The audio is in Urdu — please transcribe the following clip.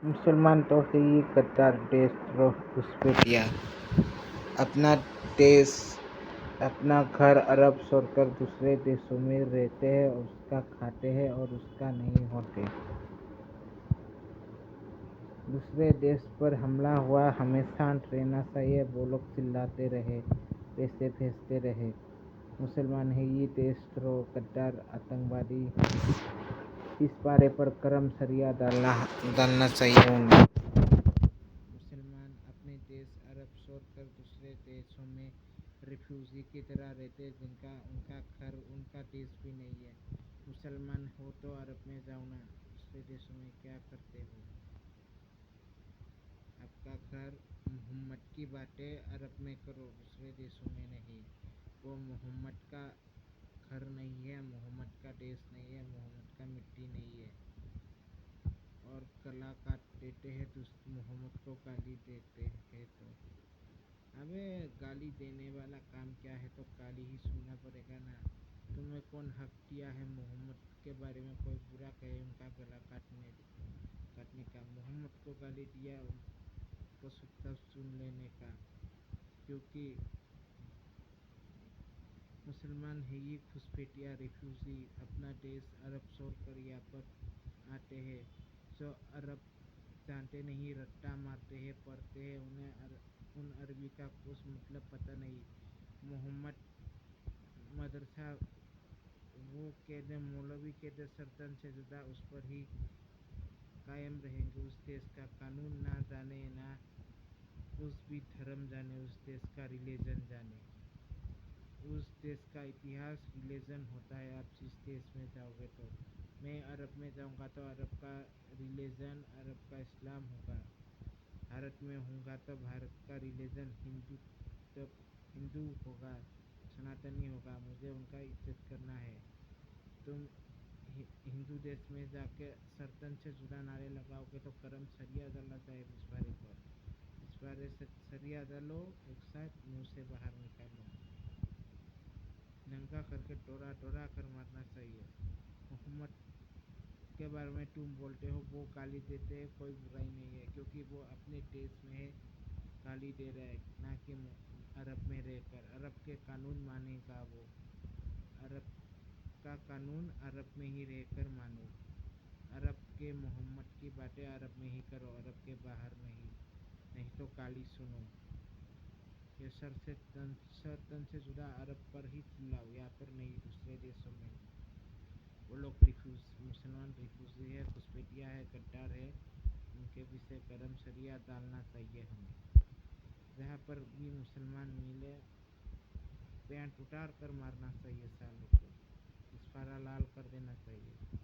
مسلمان تو ہے ہی قطار دیش رو گھسپیٹیا، اپنا دیش اپنا گھر عرب چھوڑ کر دوسرے دیشوں میں رہتے ہیں، اس کا کھاتے ہیں اور اس کا نہیں ہوتے۔ دوسرے دیش پر حملہ ہوا، ہمیں شانت رہنا چاہیے، وہ لوگ چلاتے رہے، پیسے بھیجتے رہے۔ مسلمان ہے یہ دیش رو قطار آتنکوادی، اس بارے پر کرم شریعہ ڈالنا چاہیے انہیں۔ مسلمان اپنے دیش عرب چھوڑ کر دوسرے دیشوں میں ریفیوجی کی طرح رہتے، ان کا گھر ان کا دیش بھی نہیں ہے۔ مسلمان ہو تو عرب میں جاؤ نا، دوسرے دیشوں میں کیا کرتے ہو؟ آپ کا گھر محمد کی باتیں عرب میں کرو، دوسرے دیشوں میں نہیں۔ وہ محمد کا گھر نہیں ہے، محمد کا دیش نہیں ہے، محمد کا مٹی نہیں ہے۔ اور گلا کاٹ دیتے ہیں محمد کو گالی دیتے ہیں تو ابے گالی دینے والا کام کیا ہے تو گالی ہی سننا پڑے گا نا۔ تمہیں کون حق دیا ہے محمد کے بارے میں کوئی برا کہے، ان کا گلا کاٹنے کا؟ محمد کو گالی دیا ان کو چپ چاپ سن لینے کا، کیونکہ مسلمان ہے یہ گھسپیٹیا ریفیوجی، اپنا دیش عرب چھوڑ کر یہاں پر آتے ہیں، جو عرب جانتے نہیں، رٹا مارتے ہیں، پڑھتے ہیں، انہیں ان عربی کا کچھ مطلب پتہ نہیں۔ محمد مدرسہ وہ کہتے مولوی کہتے سرطن سے جدا، اس پر ہی قائم رہیں گے، اس دیش کا قانون نہ جانے، نہ کچھ بھی دھرم جانے، اس دیش کا ریلیجن جانے، اس دیش کا اتہاس ریلیجن ہوتا ہے۔ آپ جس دیش میں جاؤ گے تو میں عرب میں جاؤں گا تو عرب کا ریلیجن، عرب کا اسلام ہوگا۔ بھارت میں ہوں گا تو بھارت کا ریلیجن ہندو ہوگا، سناتنی ہوگا، مجھے ان کا عزت کرنا ہے۔ تم ہندو دیش میں جا کے سرطن سے جدا نعرے لگاؤ گے تو کرم شریعہ ڈالنا چاہیے اس بارے پر، اس بارے سے شریعہ ڈالو، ایک ساتھ منہ سے باہر نکالو، ننگا کر کے ٹورا کر مارنا چاہیے۔ محمد کے بارے میں تم بولتے ہو، وہ گالی دیتے ہیں، کوئی برائی نہیں ہے، کیونکہ وہ اپنے دیش میں ہے، گالی دے رہا ہے، نہ کہ عرب میں رہ کر۔ عرب کے قانون مانے گا وہ، عرب کا قانون عرب میں ہی رہ کر مانو، عرب کے محمد کی باتیں عرب میں ہی کرو، عرب کے باہر نہیں تو گالی سنو۔ یہ سر تن سے جدا عرب پر ہی چلاؤ، یہاں پر نہیں، دوسرے دیشوں میں۔ وہ لوگ مسلمان ریفیوجی ہے، گھسپیٹیا ہے، غدار ہے، ان کے پیچھے کرم شریعہ ڈالنا چاہیے ہمیں۔ جہاں پر بھی مسلمان ملے پینٹ اتار کر مارنا چاہیے، سالوں کو اسفارہ لال کر دینا چاہیے۔